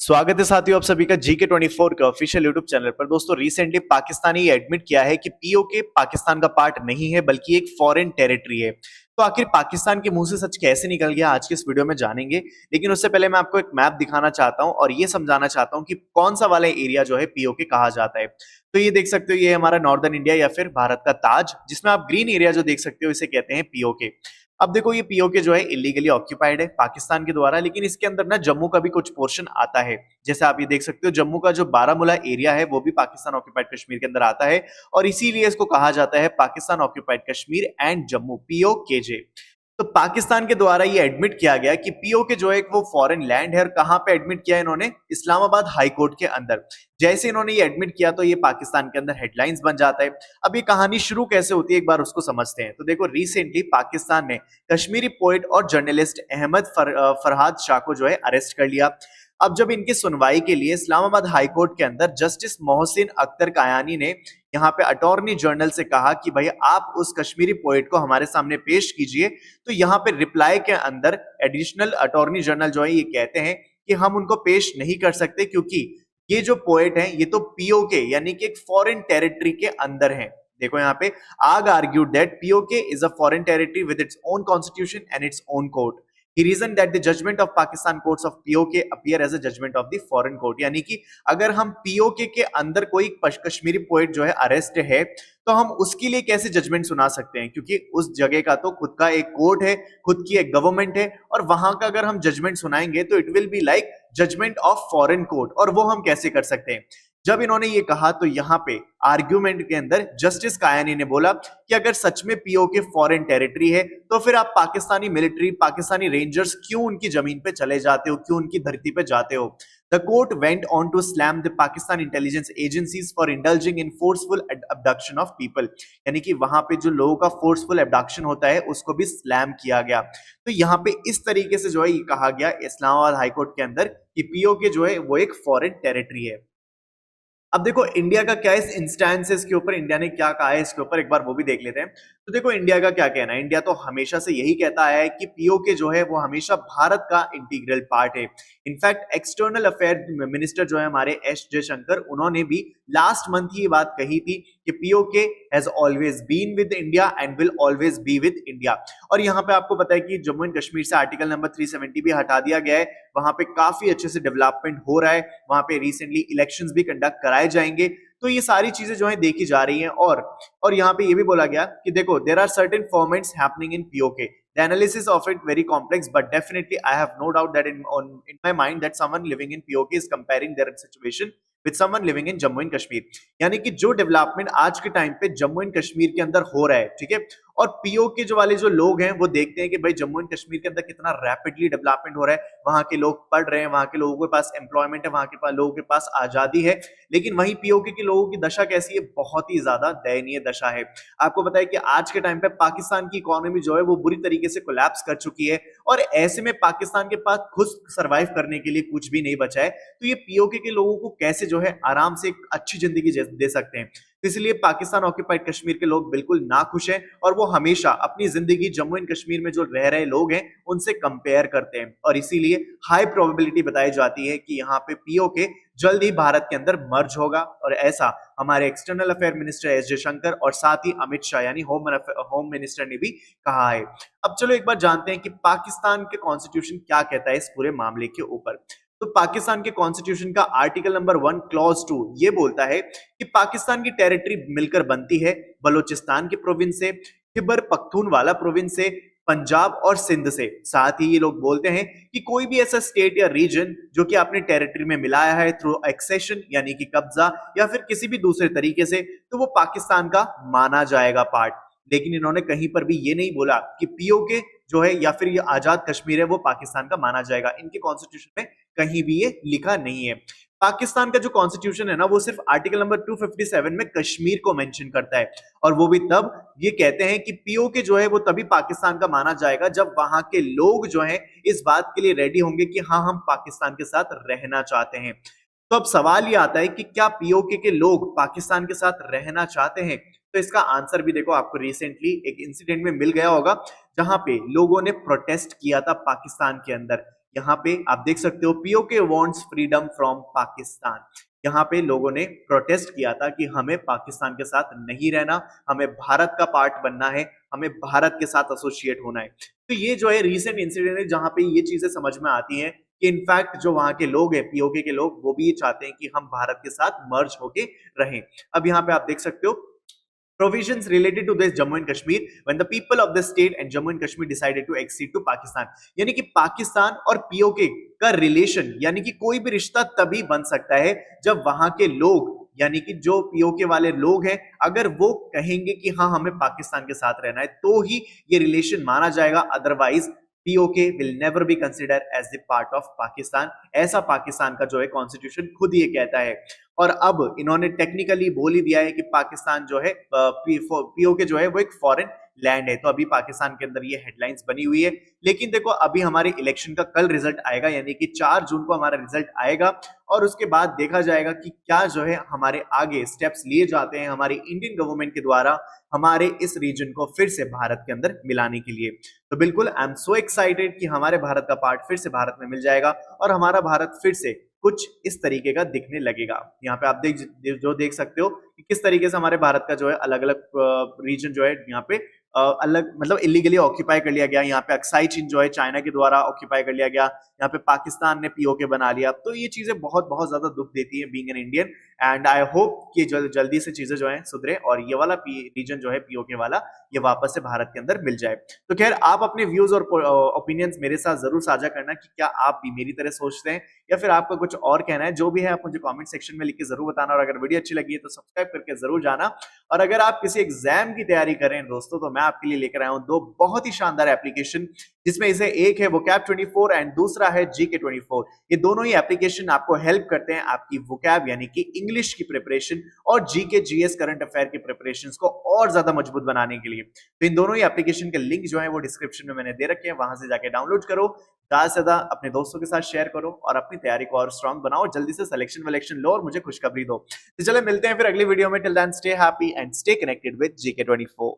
स्वागत है साथियों आप सभी का GK24 के ऑफिशियल यूट्यूब चैनल पर। दोस्तों रिसेंटली पाकिस्तान ने एडमिट किया है कि पीओके पाकिस्तान का पार्ट नहीं है बल्कि एक फॉरेन टेरिटरी है। तो आखिर पाकिस्तान के मुंह से सच कैसे निकल गया आज के इस वीडियो में जानेंगे, लेकिन उससे पहले मैं आपको एक मैप दिखाना चाहता हूं और ये समझाना चाहता हूं कि कौन सा वाला एरिया जो है पीओके कहा जाता है। तो ये देख सकते हो, ये हमारा नॉर्दर्न इंडिया या फिर भारत का ताज, जिसमें आप ग्रीन एरिया जो देख सकते हो इसे कहते हैं पीओके। अब देखो ये पीओके जो है इलीगली ऑक्यूपाइड है पाकिस्तान के द्वारा, लेकिन इसके अंदर ना जम्मू का भी कुछ पोर्शन आता है। जैसे आप ये देख सकते हो, जम्मू का जो बारामूला एरिया है वो भी पाकिस्तान ऑक्यूपाइड कश्मीर के अंदर आता है और इसीलिए इसको कहा जाता है पाकिस्तान ऑक्यूपाइड कश्मीर एंड जम्मू, पीओकेजे। तो पाकिस्तान के द्वारा ये एडमिट किया गया कि पीओके जो है वो फॉरेन लैंड है। और कहां पे एडमिट किया इन्होंने? इस्लामाबाद हाई कोर्ट के अंदर। जैसे इन्होंने ये एडमिट किया तो ये पाकिस्तान के अंदर हेडलाइंस बन जाता है। अब ये कहानी शुरू कैसे होती है एक बार उसको समझते हैं। तो देखो रिसेंटली पाकिस्तान ने कश्मीरी पोएट और जर्नलिस्ट अहमद फरहाद शाह को जो है अरेस्ट कर लिया। अब जब इनकी सुनवाई के लिए इस्लामाबाद हाई कोर्ट के अंदर जस्टिस मोहसिन अख्तर कायानी ने यहाँ पे अटॉर्नी जनरल से कहा कि भाई आप उस कश्मीरी पोएट को हमारे सामने पेश कीजिए, तो यहाँ पे रिप्लाई के अंदर एडिशनल अटॉर्नी जनरल जो है ये कहते हैं कि हम उनको पेश नहीं कर सकते क्योंकि ये जो पोएट है ये तो पीओके यानी कि एक फॉरेन टेरिटरी के अंदर है। देखो यहाँ पे आग argued that PoK is a foreign territory with its own constitution and its own court. He reasoned that the judgment of Pakistan courts of POK appear as a judgment of the foreign court। यानी कि अगर हम POK के अंदर कोई Kashmiri poet जो है arrest है तो हम उसके लिए कैसे जजमेंट सुना सकते हैं, क्योंकि उस जगह का तो खुद का एक कोर्ट है, खुद की एक गवर्नमेंट है और वहां का अगर हम जजमेंट सुनाएंगे तो it will be like judgement of foreign court, और वो हम कैसे कर सकते हैं। जब इन्होंने ये कहा तो यहाँ पे आर्ग्यूमेंट के अंदर जस्टिस कायानी ने बोला कि अगर सच में पीओके फॉरेन टेरिटरी है तो फिर आप पाकिस्तानी मिलिट्री, पाकिस्तानी रेंजर्स क्यों उनकी जमीन पे चले जाते हो, क्यों उनकी धरती पे जाते हो। The court went on to slam the Pakistan intelligence agencies for indulging in forceful abduction of people। यानी कि वहां पे जो लोगों का फोर्सफुल abduction होता है उसको भी स्लैम किया गया। तो यहाँ पे इस तरीके से जो है ये कहा गया इस्लामाबाद हाईकोर्ट के अंदर कि पीओके जो है वो एक फॉरेन टेरिटरी है। अब देखो इंडिया का क्या इस इंस्टेंसेस के ऊपर, इंडिया ने क्या कहा है इसके ऊपर एक बार वो भी देख लेते हैं। तो देखो इंडिया का क्या कहना है। इंडिया तो हमेशा से यही कहता है कि पीओके जो है वो हमेशा भारत का इंटीग्रल पार्ट है। इनफैक्ट एक्सटर्नल अफेयर मिनिस्टर जो है हमारे एस जयशंकर, उन्होंने भी लास्ट मंथ ही ये बात कही थी कि PoK has always been with India and will always be with India. और यहाँ पे आपको पता है कि जम्मू एंड कश्मीर से आर्टिकल नंबर 370 भी हटा दिया गया है। वहां पे काफी अच्छे से डेवलपमेंट हो रहा है, वहां पे रिसेंटली इलेक्शंस भी कंडक्ट कराए जाएंगे। तो ये सारी चीजें जो है देखी जा रही हैं। और यहाँ पे ये भी बोला गया कि देखो there are certain formats happening in PoK, the analysis of it very complex, but definitely I have no doubt that in my mind that someone living in POK is comparing their situation with someone living in Jammu and Kashmir। यानी कि जो development आज के time पे Jammu and Kashmir के अंदर हो रहा है, ठीक है, और पीओके जो वाले जो लोग हैं वो देखते हैं कि भाई जम्मू एंड कश्मीर के अंदर कितना रैपिडली डेवलपमेंट हो रहा है, वहां के लोग पढ़ रहे हैं, वहां के लोगों के पास एम्प्लॉयमेंट है, वहां के पास लोगों के पास आजादी है। लेकिन वहीं पीओके के लोगों की दशा कैसी है? बहुत ही ज्यादा दयनीय दशा है। आपको पता है कि आज के टाइम पे पाकिस्तान की इकोनॉमी जो है वो बुरी तरीके से कोलैप्स कर चुकी है और ऐसे में पाकिस्तान के पास खुद सरवाइव करने के लिए कुछ भी नहीं बचा है। तो ये पीओके के लोगों को कैसे जो है आराम से एक अच्छी जिंदगी दे सकते हैं। तो इसलिए पाकिस्तान ऑक्यूपाइड कश्मीर के लोग बिल्कुल नाखुश हैं और वो हमेशा अपनी जिंदगी जम्मू एंड कश्मीर में जो रह रहे लोग हैं उनसे कंपेयर करते हैं और इसीलिए हाई प्रोबेबिलिटी बताई जाती है कि यहाँ पे पीओके जल्द ही भारत के अंदर मर्ज होगा। और ऐसा हमारे external affair minister S Jaishankar और साथ ही अमित शाह यानी होम मिनिस्टर ने भी कहा है। अब चलो एक बार जानते हैं कि पाकिस्तान के कॉन्स्टिट्यूशन क्या कहता है इस पूरे मामले के ऊपर। तो पाकिस्तान के कॉन्स्टिट्यूशन का आर्टिकल नंबर 1 क्लॉज 2 ये बोलता है कि पाकिस्तान की टेरिटरी मिलकर बनती है बलूचिस्तान के प्रोविंस से, खिबर पख्तूनवाला प्रोविंस से, पंजाब और सिंध से। साथ ही ये लोग बोलते हैं कि कोई भी ऐसा स्टेट या रीजन जो कि अपने टेरिटरी में मिलाया है थ्रू एक्सेशन यानी कि कब्जा या फिर किसी भी दूसरे तरीके से, तो वो पाकिस्तान का माना जाएगा पार्ट। लेकिन इन्होंने कहीं पर भी ये नहीं बोला कि पीओके जो है या फिर ये आजाद कश्मीर है वो पाकिस्तान का माना जाएगा। इनके कॉन्स्टिट्यूशन में कहीं भी ये लिखा नहीं है। पाकिस्तान का जो कॉन्स्टिट्यूशन है ना वो सिर्फ आर्टिकल नंबर 257 में कश्मीर को मेंशन करता है और वो भी तब ये कहते हैं कि पीओके जो है वो तभी पाकिस्तान का माना जाएगा जब वहां के लोग जो हैं इस बात के लिए रेडी होंगे कि हाँ हम पाकिस्तान के साथ रहना चाहते हैं। तो अब सवाल ये आता है कि क्या पीओके के लोग पाकिस्तान के साथ रहना चाहते हैं? तो इसका आंसर भी देखो आपको रिसेंटली एक इंसिडेंट में मिल गया होगा जहां पे लोगों ने प्रोटेस्ट किया था पाकिस्तान के अंदर। यहाँ पे आप देख सकते हो PoK wants freedom from Pakistan. यहाँ पे लोगों ने प्रोटेस्ट किया था कि हमें पाकिस्तान के साथ नहीं रहना, हमें भारत का पार्ट बनना है, हमें भारत के साथ एसोसिएट होना है। तो ये जो है रीसेंट इंसिडेंट है जहां पे ये चीजें समझ में आती हैं कि इनफैक्ट जो वहां के लोग हैं पीओके के लोग वो भी ये चाहते हैं कि हम भारत के साथ मर्ज होके रहें। अब यहाँ पे आप देख सकते हो provisions related to this Jammu and Kashmir when the people of the state and Jammu and Kashmir decided to accede to Pakistan। यानी कि पाकिस्तान और पीओके का रिलेशन यानी कि कोई भी रिश्ता तभी बन सकता है जब वहां के लोग यानी कि जो पीओके वाले लोग हैं अगर वो कहेंगे कि हाँ हमें पाकिस्तान के साथ रहना है तो ही ये रिलेशन माना जाएगा, otherwise POK will never be considered as the part of Pakistan। ऐसा पाकिस्तान का जो है कॉन्स्टिट्यूशन खुद ये कहता है। और अब इन्होंने टेक्निकली बोल ही दिया है कि पाकिस्तान जो है POK जो है वो एक फॉरेन लैंड है। तो अभी पाकिस्तान के अंदर ये हेडलाइंस बनी हुई है। लेकिन देखो अभी हमारे इलेक्शन का कल रिजल्ट आएगा यानी कि 4 जून को हमारा रिजल्ट आएगा और उसके बाद देखा जाएगा कि क्या जो है हमारे आगे स्टेप्स लिए जाते हैं हमारी इंडियन गवर्नमेंट के द्वारा हमारे इस रीजन को फिर से भारत के अंदर मिलाने के लिए। तो बिल्कुल आई एम सो एक्साइटेड कि हमारे भारत का पार्ट फिर से भारत में मिल जाएगा और हमारा भारत फिर से कुछ इस तरीके का दिखने लगेगा। यहाँ पे आप देख सकते हो कि किस तरीके से हमारे भारत का जो है अलग अलग रीजन जो है यहाँ पे अलग मतलब इलीगली ऑक्यूपाई कर लिया गया। यहाँ पे अक्साई चीन जो है चाइना के द्वारा ऑक्यूपाई कर लिया गया, यहाँ पे पाकिस्तान ने पीओके बना लिया। तो ये चीजें बहुत बहुत ज्यादा दुख देती है being an Indian and I hope कि जल्दी से चीजें जो है सुधरे और ये वाला रीजन जो है पीओके वाला ये वापस से भारत के अंदर मिल जाए। तो खैर आप अपने व्यूज और ओपिनियंस मेरे साथ जरूर साझा करना कि क्या आप भी मेरी तरह सोचते हैं या फिर आपका कुछ और कहना है। जो भी है आप मुझे कमेंट सेक्शन में लिख के जरूर बताना और अगर वीडियो अच्छी लगी है तो सब्सक्राइब करके जरूर जाना। और अगर आप किसी एग्जाम की तैयारी कर रहे हैं दोस्तों तो मैं आपके लिए लेकर आया हूं 2 बहुत ही शानदार एप्लीकेशन, जिसमें से एक है वोकैब 24 एंड दूसरा है जीके 24। ये दोनों ही एप्लीकेशन आपको हेल्प करते हैं आपकी वोकैब यानी कि इंग्लिश की प्रिपरेशन और जीके जीएस करंट अफेयर की प्रिपरेशंस को और ज्यादा मजबूत बनाने के लिए। तो इन दोनों ही एप्लीकेशन के लिंक जो है वो डिस्क्रिप्शन में मैंने दे रखे हैं, वहां से जाके डाउनलोड करो, ज्यादा से ज्यादा अपने दोस्तों के साथ शेयर करो और अपनी तैयारी को और स्ट्रांग बनाओ, जल्दी से सिलेक्शन वलेक्शन लो और मुझे खुशखबरी दो। तो चलो मिलते हैं फिर अगली वीडियो में। Till then stay happy and stay connected with GK 24।